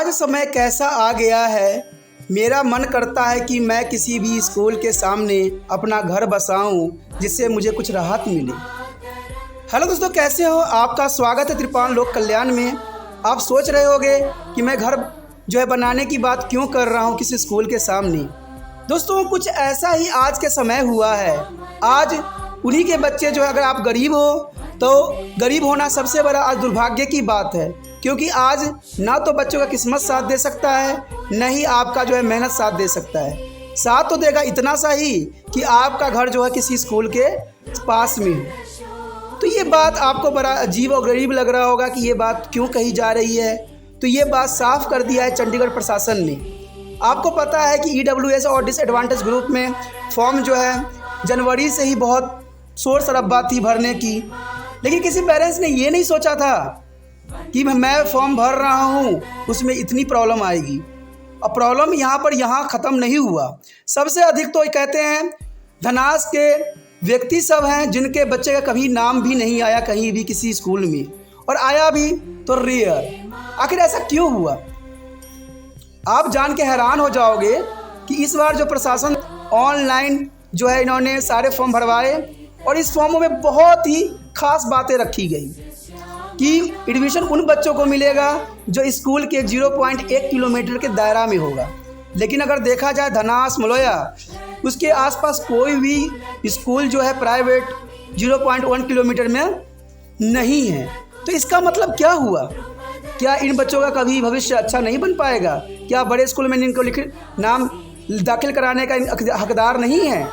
आज समय कैसा आ गया है, मेरा मन करता है कि मैं किसी भी स्कूल के सामने अपना घर बसाऊं जिससे मुझे कुछ राहत मिले। हेलो दोस्तों, कैसे हो? आपका स्वागत है त्रिपान लोक कल्याण में। आप सोच रहे होंगे कि मैं घर बनाने की बात क्यों कर रहा हूं किसी स्कूल के सामने। दोस्तों, कुछ ऐसा ही आज के समय हुआ है। आज उन्हीं के बच्चे अगर आप गरीब हो तो गरीब होना सबसे बड़ा आज दुर्भाग्य की बात है, क्योंकि आज ना तो बच्चों का किस्मत साथ दे सकता है, न ही आपका मेहनत साथ दे सकता है। साथ तो देगा इतना सा ही कि आपका घर किसी स्कूल के पास में हो। तो ये बात आपको बड़ा अजीब और गरीब लग रहा होगा कि ये बात क्यों कही जा रही है। तो ये बात साफ कर दिया है चंडीगढ़ प्रशासन ने। आपको पता है कि EWS और डिसएडवांटेज ग्रुप में फॉर्म जनवरी से ही बहुत शोर शराबा थी भरने की, लेकिन किसी पेरेंट्स ने ये नहीं सोचा था कि मैं फॉर्म भर रहा हूँ उसमें इतनी प्रॉब्लम आएगी। और प्रॉब्लम यहाँ ख़त्म नहीं हुआ। सबसे अधिक तो कहते हैं धनास के व्यक्ति सब हैं जिनके बच्चे का कभी नाम भी नहीं आया कहीं भी किसी स्कूल में, और आया भी तो रेयर। आखिर ऐसा क्यों हुआ? आप जान के हैरान हो जाओगे कि इस बार प्रशासन ऑनलाइन इन्होंने सारे फॉर्म भरवाए, और इस फॉर्मों में बहुत ही खास बातें रखी गई कि एडमिशन उन बच्चों को मिलेगा जो स्कूल के 0.1 किलोमीटर के दायरा में होगा। लेकिन अगर देखा जाए धनास मलोया उसके आसपास कोई भी स्कूल प्राइवेट 0.1 किलोमीटर में नहीं है। तो इसका मतलब क्या हुआ? क्या इन बच्चों का कभी भविष्य अच्छा नहीं बन पाएगा? क्या बड़े स्कूल में इनको नाम दाखिल कराने का हकदार नहीं है?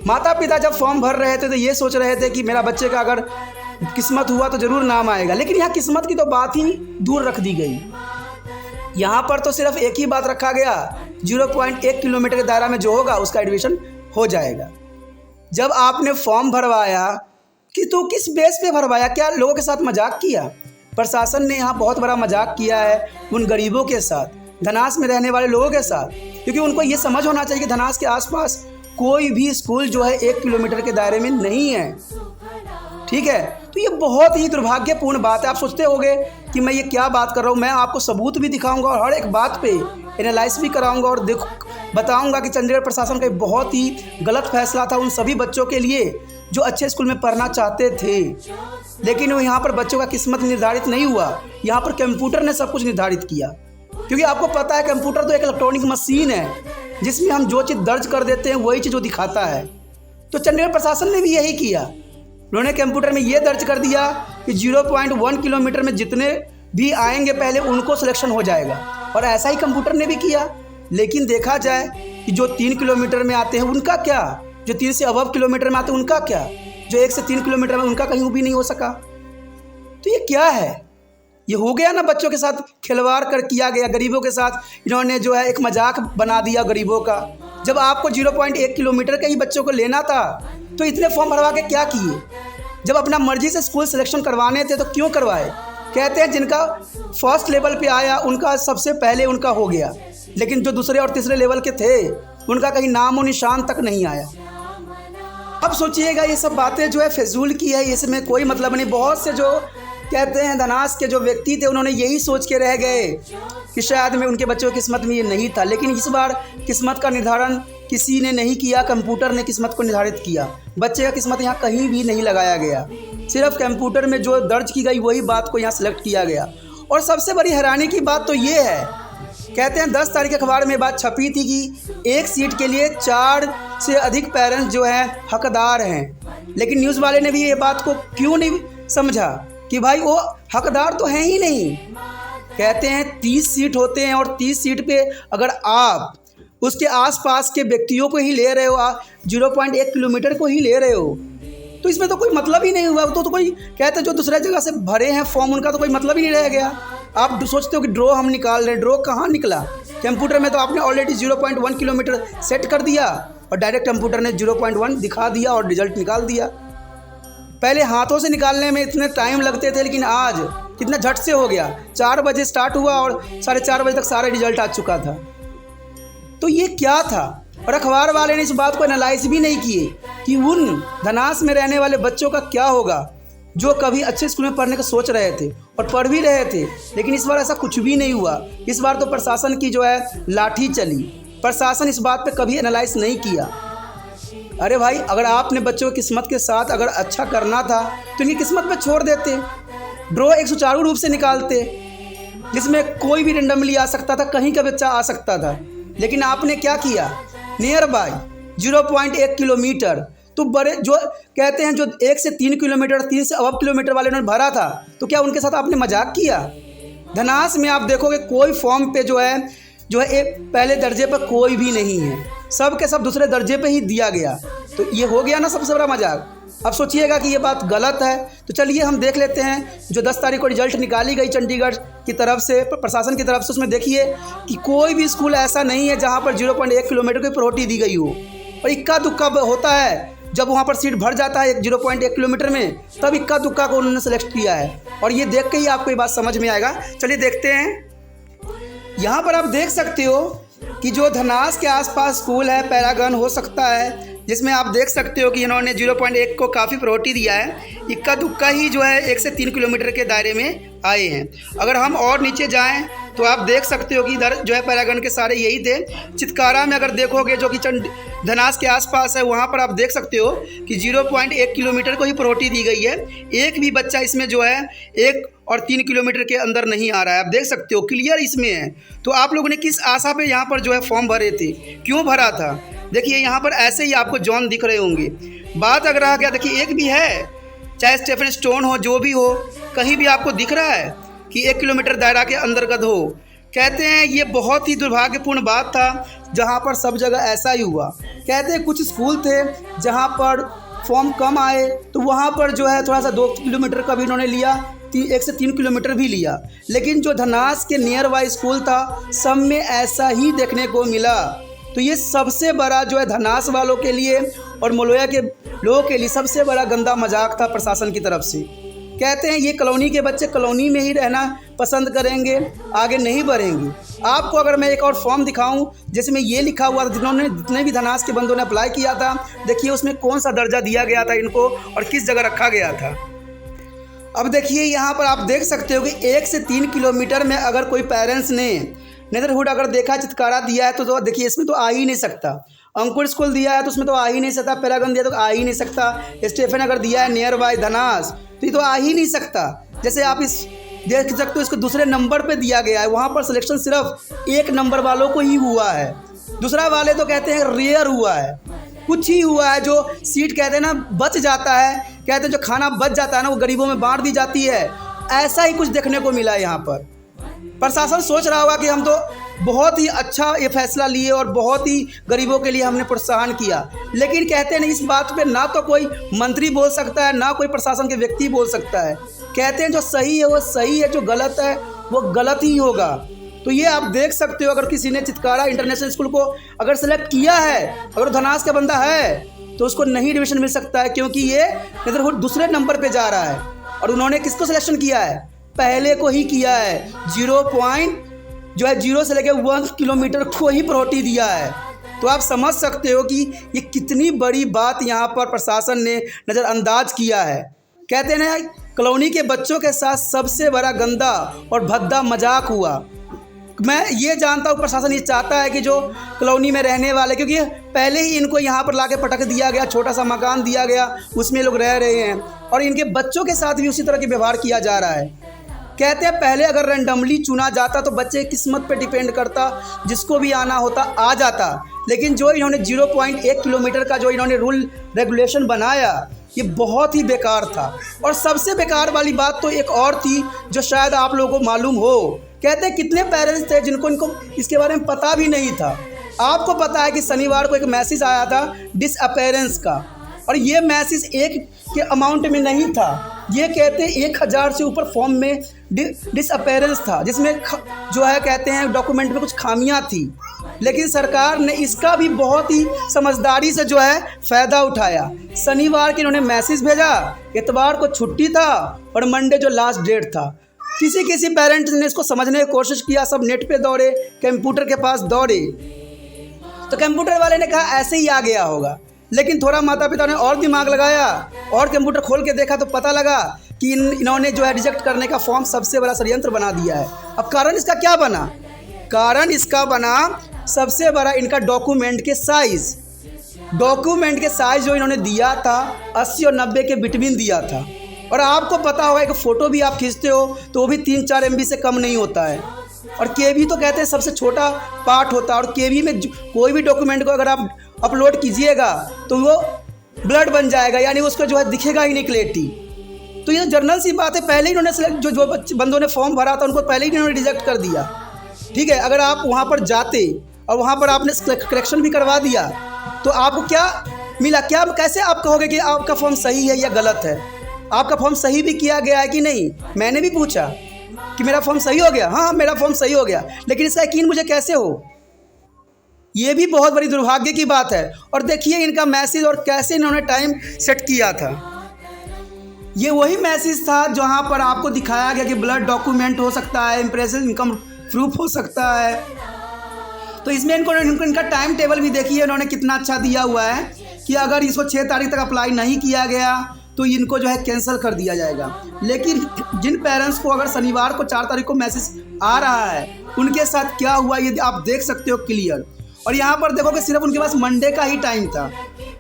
माता पिता जब फॉर्म भर रहे थे तो ये सोच रहे थे कि मेरा बच्चे का अगर किस्मत हुआ तो ज़रूर नाम आएगा, लेकिन यहाँ किस्मत की तो बात ही दूर रख दी गई। यहाँ पर तो सिर्फ एक ही बात रखा गया, 0.1 किलोमीटर के दायरा में जो होगा उसका एडमिशन हो जाएगा। जब आपने फॉर्म भरवाया कि तो किस बेस पे भरवाया? क्या लोगों के साथ मजाक किया? प्रशासन ने यहाँ बहुत बड़ा मजाक किया है उन गरीबों के साथ, धनास में रहने वाले लोगों के साथ, क्योंकि उनको ये समझ होना चाहिए कि धनास के आसपास कोई भी स्कूल 1 किलोमीटर के दायरे में नहीं है। ठीक है, तो ये बहुत ही दुर्भाग्यपूर्ण बात है। आप सोचते होंगे कि मैं ये क्या बात कर रहा हूँ। मैं आपको सबूत भी दिखाऊंगा और हर एक बात पे एनालाइज भी कराऊंगा और बताऊंगा कि चंडीगढ़ प्रशासन का बहुत ही गलत फैसला था उन सभी बच्चों के लिए जो अच्छे स्कूल में पढ़ना चाहते थे। लेकिन वो यहाँ पर बच्चों का किस्मत निर्धारित नहीं हुआ, यहाँ पर कंप्यूटर ने सब कुछ निर्धारित किया। क्योंकि आपको पता है कंप्यूटर तो एक इलेक्ट्रॉनिक मशीन है जिसमें हम जो चीज़ दर्ज कर देते हैं वही चीज़ वो दिखाता है। तो चंडीगढ़ प्रशासन ने भी यही किया। उन्होंने कंप्यूटर में ये दर्ज कर दिया कि 0.1 किलोमीटर में जितने भी आएंगे पहले उनको सिलेक्शन हो जाएगा, और ऐसा ही कंप्यूटर ने भी किया। लेकिन देखा जाए कि जो 3 किलोमीटर में आते हैं उनका क्या, जो 3 से अबव किलोमीटर में आते हैं उनका क्या, जो 1 से 3 किलोमीटर में उनका कहीं भी नहीं हो सका। तो ये क्या है? ये हो गया ना, बच्चों के साथ खिलवाड़ किया गया, गरीबों के साथ इन्होंने एक मजाक बना दिया गरीबों का। जब आपको 0.1 किलोमीटर के ही बच्चों को लेना था तो इतने फॉर्म भरवा के क्या किए? जब अपना मर्जी से स्कूल सिलेक्शन करवाने थे तो क्यों करवाए? कहते हैं जिनका फर्स्ट लेवल पे आया उनका सबसे पहले उनका हो गया, लेकिन जो दूसरे और तीसरे लेवल के थे उनका कहीं नामो निशान तक नहीं आया। अब सोचिएगा ये सब बातें फिजूल की है, इसमें कोई मतलब नहीं। बहुत से कहते हैं धनास के व्यक्ति थे उन्होंने यही सोच के रह गए कि शायद में उनके बच्चों की किस्मत में ये नहीं था। लेकिन इस बार किस्मत का निर्धारण किसी ने नहीं किया, कंप्यूटर ने किस्मत को निर्धारित किया। बच्चे का किस्मत यहाँ कहीं भी नहीं लगाया गया, सिर्फ कंप्यूटर में जो दर्ज की गई वही बात को यहाँ सेलेक्ट किया गया। और सबसे बड़ी हैरानी की बात तो ये है, कहते हैं 10 तारीख अखबार में बात छपी थी कि एक सीट के लिए 4 से अधिक पेरेंट्स हकदार हैं। लेकिन न्यूज़ वाले ने भी ये बात को क्यों नहीं समझा कि भाई वो हकदार तो हैं ही नहीं। कहते हैं 30 सीट होते हैं और 30 सीट पे अगर आप उसके आसपास के व्यक्तियों को ही ले रहे हो, 0.1 किलोमीटर को ही ले रहे हो, तो इसमें तो कोई मतलब ही नहीं हुआ। तो कोई कहते हैं जो दूसरे जगह से भरे हैं फॉर्म उनका तो कोई मतलब ही नहीं रह गया। आप सोचते हो कि ड्रॉ हम निकाल रहे हैं, ड्रॉ कहाँ निकला? कंप्यूटर में तो आपने ऑलरेडी 0.1 किलोमीटर सेट कर दिया और डायरेक्ट कंप्यूटर ने 0.1 दिखा दिया और रिजल्ट निकाल दिया। पहले हाथों से निकालने में इतने टाइम लगते थे, लेकिन आज कितना झट से हो गया। 4 बजे स्टार्ट हुआ और 4:30 बजे तक सारे रिजल्ट आ चुका था। तो ये क्या था? और अखबार वाले ने इस बात को एनालाइज भी नहीं किए कि उन धनास में रहने वाले बच्चों का क्या होगा जो कभी अच्छे स्कूल में पढ़ने का सोच रहे थे और पढ़ भी रहे थे, लेकिन इस बार ऐसा कुछ भी नहीं हुआ। इस बार तो प्रशासन की जो है लाठी चली। प्रशासन इस बात पे कभी एनालाइज नहीं किया। अरे भाई, अगर आपने बच्चों की किस्मत के साथ अगर अच्छा करना था तो इनकी किस्मत पे छोड़ देते, ड्रॉ एक सुचारू रूप से निकालते, जिसमें कोई भी रेंडमली आ सकता था, कहीं का बच्चा आ सकता था। लेकिन आपने क्या किया, नियर बाय 0.1 किलोमीटर, तो बड़े जो कहते हैं जो 1 से 3 किलोमीटर 3 से अब किलोमीटर वाले उन्होंने भरा था, तो क्या उनके साथ आपने मजाक किया? धनास में आप देखोगे कोई फॉर्म पे जो है एक पहले दर्जे पर कोई भी नहीं है, सब के सब दूसरे दर्जे पे ही दिया गया। तो ये हो गया ना सबसे बड़ा मजाक। अब सोचिएगा कि ये बात गलत है, तो चलिए हम देख लेते हैं जो 10 तारीख को रिजल्ट निकाली गई चंडीगढ़ की तरफ से, प्रशासन की तरफ से। उसमें देखिए कि कोई भी स्कूल ऐसा नहीं है जहाँ पर 0.1 किलोमीटर की प्रायोरिटी दी गई हो। और इक्का दुक्का होता है, जब वहाँ पर सीट भर जाता है 0.1 किलोमीटर में, तब इक्का दुक्का को उन्होंने सेलेक्ट किया है। और ये देख के ही आपको ये बात समझ में आएगा। चलिए देखते हैं। यहाँ पर आप देख सकते हो कि जो धनास के आसपास स्कूल है, पैरागन हो सकता है, जिसमें आप देख सकते हो कि इन्होंने 0.1 को काफ़ी प्रायोरिटी दिया है। इक्का दुक्का ही जो है 1 से 3 किलोमीटर के दायरे में आए हैं। अगर हम और नीचे जाएं तो आप देख सकते हो कि इधर जो है पैरागन के सारे यही थे। चितकारा में अगर देखोगे जो कि धनास के आसपास है, वहाँ पर आप देख सकते हो कि 0.1 किलोमीटर को ही प्रायोरिटी दी गई है। एक भी बच्चा इसमें जो है 1 और 3 किलोमीटर के अंदर नहीं आ रहा है। आप देख सकते हो क्लियर इसमें है। तो आप लोगों ने किस आशा पे यहाँ पर जो है फॉर्म भरे थे, क्यों भरा था? देखिए यहाँ पर ऐसे ही आपको जॉन दिख रहे होंगे। बात अगर रहा गया, देखिए एक भी है, चाहे स्टेफन स्टोन हो, जो भी हो, कहीं भी आपको दिख रहा है कि 1 किलोमीटर दायरा के अंतर्गत हो। कहते हैं ये बहुत ही दुर्भाग्यपूर्ण बात था, जहाँ पर सब जगह ऐसा ही हुआ। कहते हैं कुछ स्कूल थे जहाँ पर फॉर्म कम आए, तो वहाँ पर जो है थोड़ा सा 2 किलोमीटर का भी इन्होंने लिया, 1 से 3 किलोमीटर भी लिया। लेकिन जो धनास के नियर बाई स्कूल था, सब में ऐसा ही देखने को मिला। तो ये सबसे बड़ा जो है धनास वालों के लिए और मलोया के लोगों के लिए सबसे बड़ा गंदा मजाक था प्रशासन की तरफ से। कहते हैं ये कॉलोनी के बच्चे कॉलोनी में ही रहना पसंद करेंगे, आगे नहीं बढ़ेंगे। आपको अगर मैं एक और फॉर्म दिखाऊं जिसमें ये लिखा हुआ था, जितने भी धनास के बंदों ने अप्लाई किया था, देखिए उसमें कौन सा दर्जा दिया गया था इनको और किस जगह रखा गया था। अब देखिए यहाँ पर आप देख सकते हो कि 1 से 3 किलोमीटर में अगर कोई पेरेंट्स ने नेदरहुड अगर देखा, चितकारा दिया है तो देखिए इसमें तो आ ही नहीं सकता। अंकुर स्कूल दिया है तो उसमें तो आ ही नहीं सकता। पैरागन दिया तो आ ही नहीं सकता। स्टेफन अगर दिया है नियर बाय धनास, तो ये तो आ ही नहीं सकता। जैसे आप इस देख सकते हो, इसको दूसरे नंबर पे दिया गया है। वहाँ पर सिलेक्शन सिर्फ 1 नंबर वालों को ही हुआ है, दूसरा वाले तो कहते हैं रेयर हुआ है। कुछ ही हुआ है जो सीट कहते हैं ना बच जाता है, कहते हैं जो खाना बच जाता है ना वो गरीबों में बांट दी जाती है। ऐसा ही कुछ देखने को मिला है यहाँ पर। प्रशासन सोच रहा होगा कि हम तो बहुत ही अच्छा ये फैसला लिए और बहुत ही गरीबों के लिए हमने प्रोत्साहन किया, लेकिन कहते हैं इस बात पे ना तो कोई मंत्री बोल सकता है, ना कोई प्रशासन के व्यक्ति बोल सकता है। कहते हैं जो सही है वो सही है, जो गलत है वो गलत ही होगा। तो ये आप देख सकते हो, अगर किसी ने चितकारा इंटरनेशनल स्कूल को अगर सेलेक्ट किया है, अगर धनास का बंदा है, तो उसको नहीं एडमिशन मिल सकता है, क्योंकि ये नेदरहुड दूसरे नंबर पे जा रहा है। और उन्होंने किसको सिलेक्शन किया है? पहले को ही किया है। 0 से लेकर 1 किलोमीटर को ही प्रायोरिटी दिया है। तो आप समझ सकते हो कि ये कितनी बड़ी बात यहाँ पर प्रशासन ने नज़रअंदाज किया है। कहते हैं ना कॉलोनी के बच्चों के साथ सबसे बड़ा गंदा और भद्दा मजाक हुआ। मैं ये जानता हूँ प्रशासन ये चाहता है कि जो कॉलोनी में रहने वाले, क्योंकि पहले ही इनको यहाँ पर लाके पटक दिया गया, छोटा सा मकान दिया गया, उसमें लोग रह रहे हैं और इनके बच्चों के साथ भी उसी तरह के व्यवहार किया जा रहा है। कहते हैं पहले अगर रैंडमली चुना जाता तो बच्चे की किस्मत पे डिपेंड करता, जिसको भी आना होता आ जाता। लेकिन जो इन्होंने 0.1 किलोमीटर का जो इन्होंने रूल रेगुलेशन बनाया, ये बहुत ही बेकार था। और सबसे बेकार वाली बात तो एक और थी जो शायद आप लोगों को मालूम हो। कहते हैं कितने पेरेंट्स थे जिनको इनको इसके बारे में पता भी नहीं था। आपको पता है कि शनिवार को एक मैसेज आया था डिसअपेरेंस का, और ये मैसेज एक के अमाउंट में नहीं था। ये कहते हैं 1000 से ऊपर फॉर्म में डिसअपेरेंस था, जिसमें जो है कहते हैं डॉक्यूमेंट में कुछ खामियां थी। लेकिन सरकार ने इसका भी बहुत ही समझदारी से जो है फ़ायदा उठाया। शनिवार के इन्होंने मैसेज भेजा, इतवार को छुट्टी था और मंडे जो लास्ट डेट था। किसी पेरेंट्स ने इसको समझने की कोशिश किया, सब नेट पे दौड़े, कंप्यूटर के पास दौड़े, तो कंप्यूटर वाले ने कहा ऐसे ही आ गया होगा। लेकिन थोड़ा माता पिता ने और दिमाग लगाया और कंप्यूटर खोल के देखा तो पता लगा कि इन्होंने जो है रिजेक्ट करने का फॉर्म सबसे बड़ा षड्यंत्र बना दिया है। अब कारण इसका क्या बना? कारण इसका बना सबसे बड़ा इनका डॉक्यूमेंट के साइज़ जो इन्होंने दिया था 80 और 90 के बिटवीन दिया था। और आपको पता होगा कि फ़ोटो भी आप खींचते हो तो वो भी 3-4 MB से कम नहीं होता है। और केबी तो कहते हैं सबसे छोटा पार्ट होता है, और केबी में कोई भी डॉक्यूमेंट को अगर आप अपलोड कीजिएगा तो वो ब्लड बन जाएगा, यानी उसको जो है दिखेगा ही नहीं क्लियरिटी। तो ये जनरल सी बात है, पहले ही इन्होंने जो बंदों ने फॉर्म भरा था उनको पहले ही इन्होंने रिजेक्ट कर दिया। ठीक है, अगर आप वहाँ पर जाते और वहाँ पर आपने करेक्शन भी करवा दिया तो आपको क्या मिला? क्या कैसे आप कहोगे कि आपका फॉर्म सही है या गलत है? आपका फॉर्म सही भी किया गया है कि नहीं? मैंने भी पूछा कि मेरा फॉर्म सही हो गया। हाँ, मेरा फॉर्म सही हो गया, लेकिन इसका यकीन मुझे कैसे हो? ये भी बहुत बड़ी दुर्भाग्य की बात है। और देखिए इनका मैसेज और कैसे इन्होंने टाइम सेट किया था। ये वही मैसेज था जहाँ पर आपको दिखाया गया कि ब्लड डॉक्यूमेंट हो सकता है, इम्प्रेसिव इनकम प्रूफ हो सकता है। तो इसमें इनका टाइम टेबल भी देखिए इन्होंने कितना अच्छा दिया हुआ है कि अगर इसको 6 तारीख तक अप्लाई नहीं किया गया तो इनको जो है कैंसिल कर दिया जाएगा। लेकिन जिन पेरेंट्स को अगर शनिवार को 4 तारीख को मैसेज आ रहा है उनके साथ क्या हुआ ये आप देख सकते हो क्लियर। और यहाँ पर देखो कि सिर्फ उनके पास मंडे का ही टाइम था,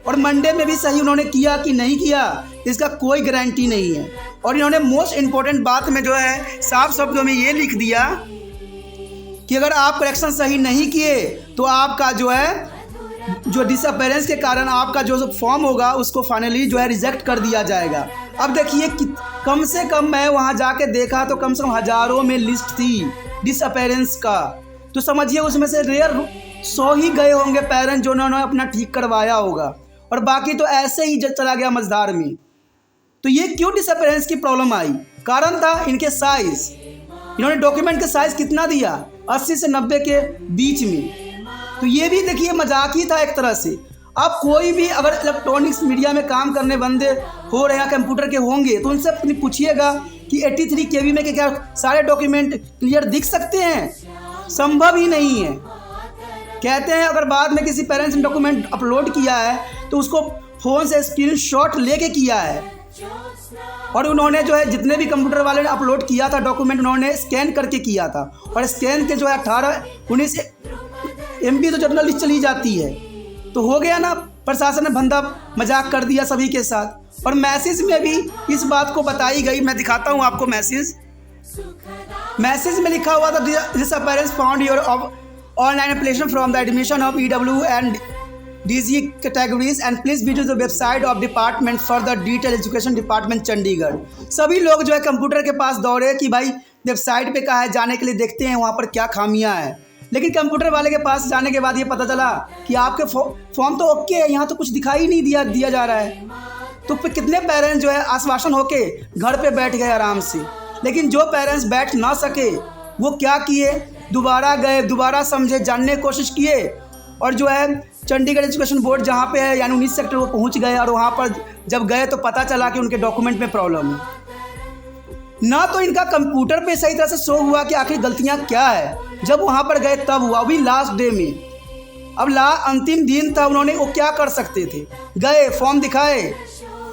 और मंडे में भी सही उन्होंने किया कि नहीं किया इसका कोई गारंटी नहीं है। और इन्होंने मोस्ट इम्पोर्टेंट बात में जो है साफ शब्दों में ये लिख दिया कि अगर आप करेक्शन सही नहीं किए तो आपका जो है जो डिसअपेरेंस के कारण आपका जो फॉर्म होगा उसको फाइनली जो है रिजेक्ट कर दिया जाएगा। अब देखिए कम से कम मैं वहाँ जाके देखा तो कम से कम हज़ारों में लिस्ट थी डिसअपेरेंस का। तो समझिए उसमें से रेयर 100 ही गए होंगे पेरेंट्स जो उन्होंने अपना ठीक करवाया होगा, और बाकी तो ऐसे ही चला गया मझधार में। तो ये क्यों डिसअपेरेंस की प्रॉब्लम आई? कारण था इनके साइज़। इन्होंने डॉक्यूमेंट का साइज़ कितना दिया? 80 से 90 के बीच में। तो ये भी देखिए मजाक ही था एक तरह से। आप कोई भी अगर इलेक्ट्रॉनिक्स मीडिया में काम करने बंदे हो रहे हैं, कंप्यूटर के होंगे, तो उनसे अपनी पूछिएगा कि 83 KB में क्या सारे डॉक्यूमेंट क्लियर दिख सकते हैं? संभव ही नहीं है। कहते हैं अगर बाद में किसी पेरेंट्स ने डॉक्यूमेंट अपलोड किया है तो उसको फ़ोन से स्क्रीनशॉट लेके किया है, और उन्होंने जो है जितने भी कंप्यूटर वाले ने अपलोड किया था डॉक्यूमेंट उन्होंने स्कैन करके किया था, और स्कैन के जो है 18-19 MB तो जनरली चली जाती है। तो हो गया ना, प्रशासन ने भंदा मजाक कर दिया सभी के साथ। और मैसेज में भी इस बात को बताई गई, मैं दिखाता हूँ आपको मैसेज में लिखा हुआ था disappearance found your online application from the admission of EW and DG categories and please visit the website of department for the detail education department Chandigarh. सभी लोग जो है कंप्यूटर के पास दौड़े कि भाई वेबसाइट पे कहा है जाने के लिए, देखते हैं वहाँ पर क्या खामियाँ हैं। लेकिन कंप्यूटर वाले के पास जाने के बाद ये पता चला कि आपके फॉर्म तो ओके है, यहाँ तो कुछ दिखाई नहीं दिया जा रहा है। तो फिर कितने पेरेंट्स जो है आश्वासन होके घर पे बैठ गए आराम से। लेकिन जो पेरेंट्स बैठ ना सके वो क्या किए, दोबारा गए, दोबारा समझे, जानने की कोशिश किए, और जो है चंडीगढ़ एजुकेशन बोर्ड जहाँ पे है यानी 19 सेक्टर वो पहुँच गए। और वहाँ पर जब गए तो पता चला कि उनके डॉक्यूमेंट में प्रॉब्लम है। ना तो इनका कंप्यूटर पे सही तरह से शो हुआ कि आखिर गलतियाँ क्या है, जब वहाँ पर गए तब हुआ, अभी लास्ट डे में। अब अंतिम दिन था, उन्होंने वो क्या कर सकते थे? गए, फॉर्म दिखाए,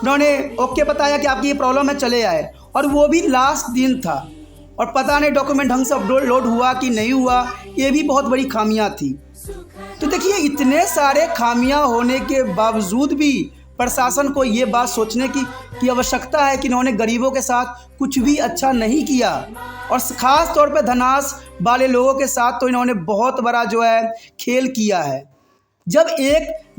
उन्होंने ओके बताया कि आपकी ये प्रॉब्लम है, चले आए, और वो भी लास्ट दिन था। और पता नहीं डॉक्यूमेंट ढंग से अपलोड हुआ कि नहीं हुआ, ये भी बहुत बड़ी खामियां थी। तो देखिए इतने सारे खामियां होने के बावजूद भी प्रशासन को ये बात सोचने की आवश्यकता है कि इन्होंने गरीबों के साथ कुछ भी अच्छा नहीं किया, और ख़ास तौर पे धनास वाले लोगों के साथ तो इन्होंने बहुत बड़ा जो है खेल किया है। जब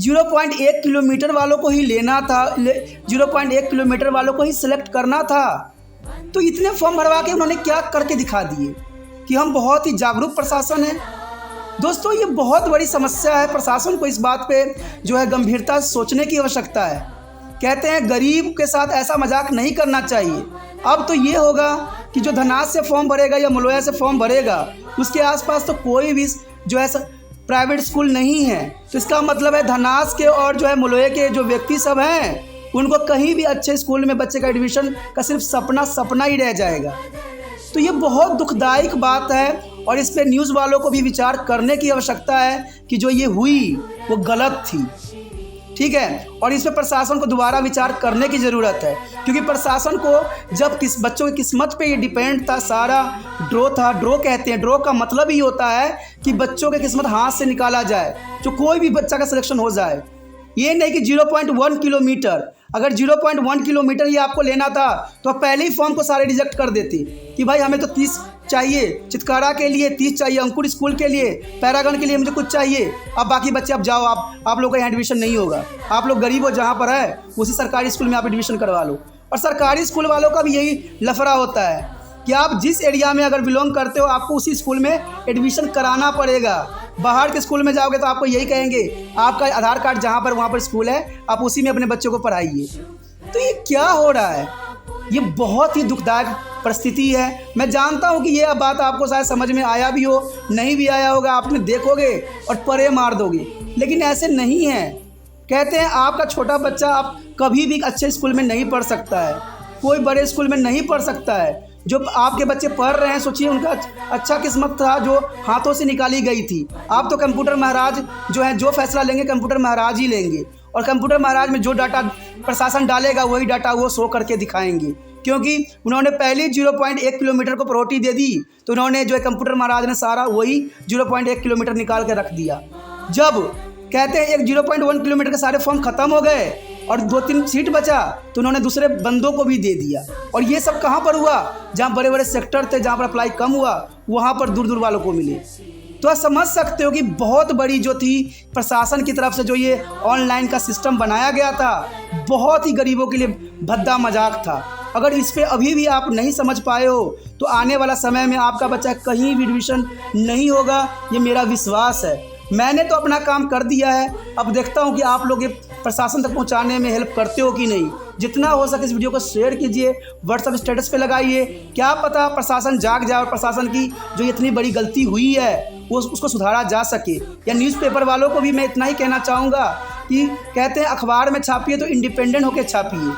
0.1 किलोमीटर वालों को ही लेना था, 0.1 किलोमीटर वालों को ही सिलेक्ट करना था, तो इतने फॉर्म भरवा के उन्होंने क्या करके दिखा दिए कि हम बहुत ही जागरूक प्रशासन है। दोस्तों ये बहुत बड़ी समस्या है, प्रशासन को इस बात पे जो है गंभीरता से सोचने की आवश्यकता है। कहते हैं गरीब के साथ ऐसा मजाक नहीं करना चाहिए। अब तो ये होगा कि जो धनास से फॉर्म भरेगा या मलोया से फॉर्म भरेगा उसके आसपास तो कोई भी जो है प्राइवेट स्कूल नहीं है, तो इसका मतलब है धनास के और जो है मलोया के जो व्यक्ति सब हैं उनको कहीं भी अच्छे स्कूल में बच्चे का एडमिशन का सिर्फ सपना ही रह जाएगा। तो ये बहुत दुखदायक बात है, और इस पर न्यूज़ वालों को भी विचार करने की आवश्यकता है कि जो ये हुई वो गलत थी। ठीक है। और इस पर प्रशासन को दोबारा विचार करने की ज़रूरत है, क्योंकि प्रशासन को जब बच्चों की किस्मत पे ये डिपेंड था, सारा ड्रॉ था। ड्रॉ कहते हैं, ड्रॉ का मतलब ही होता है कि बच्चों की किस्मत हाथ से निकाला जाए, जो कोई भी बच्चा का सिलेक्शन हो जाए। ये नहीं कि 0.1 किलोमीटर, अगर 0.1 किलोमीटर ये आपको लेना था तो आप पहले ही फॉर्म को सारे रिजेक्ट कर देते कि भाई हमें तो 30 चाहिए, चितकारा के लिए 30 चाहिए, अंकुर स्कूल के लिए, पैरागन के लिए मुझे कुछ चाहिए। अब बाकी बच्चे अब जाओ, आप लोगों का यहाँ एडमिशन नहीं होगा। आप लोग गरीब हो, जहाँ पर है उसी सरकारी स्कूल में आप एडमिशन करवा लो। और सरकारी स्कूल वालों का भी यही लफड़ा होता है कि आप जिस एरिया में अगर बिलोंग करते हो आपको उसी स्कूल में एडमिशन कराना पड़ेगा। बाहर के स्कूल में जाओगे तो आपको यही कहेंगे आपका आधार कार्ड जहाँ पर वहाँ पर स्कूल है, आप उसी में अपने बच्चों को पढ़ाइए। तो ये क्या हो रहा है? ये बहुत ही दुखदायक परिस्थिति है। मैं जानता हूँ कि ये बात आपको शायद समझ में आया भी हो, नहीं भी आया होगा, आपने देखोगे और परे मार दोगे, लेकिन ऐसे नहीं है। कहते हैं आपका छोटा बच्चा आप कभी भी अच्छे स्कूल में नहीं पढ़ सकता है, कोई बड़े स्कूल में नहीं पढ़ सकता है। जो आपके बच्चे पढ़ रहे हैं, सोचिए उनका अच्छा किस्मत था जो हाथों से निकाली गई थी। आप तो कंप्यूटर महाराज जो है, जो फैसला लेंगे कंप्यूटर महाराज ही लेंगे, और कंप्यूटर महाराज में जो डाटा प्रशासन डालेगा वही डाटा वो शो करके दिखाएंगे, क्योंकि उन्होंने पहले 0.1 किलोमीटर को प्रायोरिटी दे दी, तो उन्होंने जो है कंप्यूटर महाराज ने सारा वही 0.1 किलोमीटर निकाल के रख दिया। जब कहते हैं एक 0.1 किलोमीटर के सारे फॉर्म ख़त्म हो गए और 2-3 सीट बचा, तो उन्होंने दूसरे बंदों को भी दे दिया। और ये सब कहाँ पर हुआ? जहाँ बड़े बड़े सेक्टर थे, जहाँ पर अप्लाई कम हुआ, वहाँ पर दूर दूर वालों को मिले। तो आप समझ सकते हो कि बहुत बड़ी जो थी प्रशासन की तरफ से जो ये ऑनलाइन का सिस्टम बनाया गया था, बहुत ही गरीबों के लिए भद्दा मजाक था। अगर इस पे अभी भी आप नहीं समझ पाए हो तो आने वाला समय में आपका बच्चा कहीं भी एडमिशन नहीं होगा, ये मेरा विश्वास है। मैंने तो अपना काम कर दिया है, अब देखता हूँ कि आप लोग ये प्रशासन तक पहुँचाने में हेल्प करते हो कि नहीं। जितना हो सके इस वीडियो को शेयर कीजिए, व्हाट्सएप स्टेटस पे लगाइए। क्या पता प्रशासन जाग जाए और प्रशासन की जो इतनी बड़ी गलती हुई है वो उसको सुधारा जा सके। या न्यूज़पेपर वालों को भी मैं इतना ही कहना चाहूँगा कि कहते हैं अखबार में छापिए तो इंडिपेंडेंट होकर छापिए।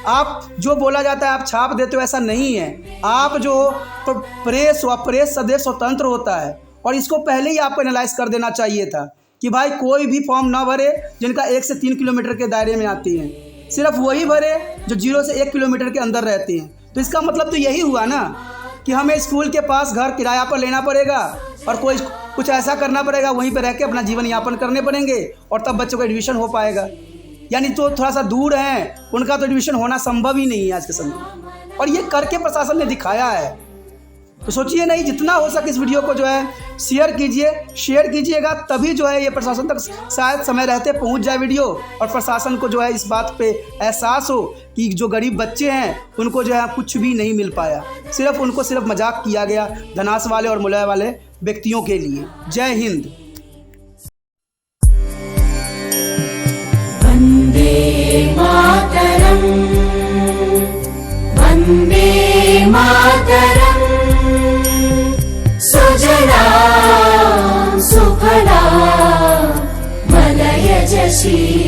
आप जो बोला जाता है आप छाप देते हो, ऐसा नहीं है। आप जो प्रेस हो, प्रेस सदैव स्वतंत्र होता है, और इसको पहले ही आपको एनालाइज कर देना चाहिए था कि भाई कोई भी फॉर्म ना भरे जिनका 1 से 3 किलोमीटर के दायरे में आते हैं, सिर्फ वही भरे जो 0 से 1 किलोमीटर के अंदर रहते हैं। तो इसका मतलब तो यही हुआ ना कि हमें स्कूल के पास घर किराया पर लेना पड़ेगा और कोई कुछ ऐसा करना पड़ेगा, वहीं पर रह के अपना जीवन यापन करने पड़ेंगे, और तब बच्चों का एडमिशन हो पाएगा। यानी तो थोड़ा सा दूर हैं, उनका तो एडमिशन होना संभव ही नहीं है आज के समय में, और ये करके प्रशासन ने दिखाया है। तो सोचिए नहीं, जितना हो सके इस वीडियो को जो है शेयर कीजिए, शेयर कीजिएगा, तभी जो है ये प्रशासन तक शायद समय रहते पहुंच जाए वीडियो, और प्रशासन को जो है इस बात पे एहसास हो कि जो गरीब बच्चे हैं उनको जो है कुछ भी नहीं मिल पाया, सिर्फ उनको सिर्फ मजाक किया गया धनास वाले और मुलाय वाले व्यक्तियों के लिए। जय हिंद। वंदे मातरम, वंदे मातरम, सुजला सुफला मलयज शीतला।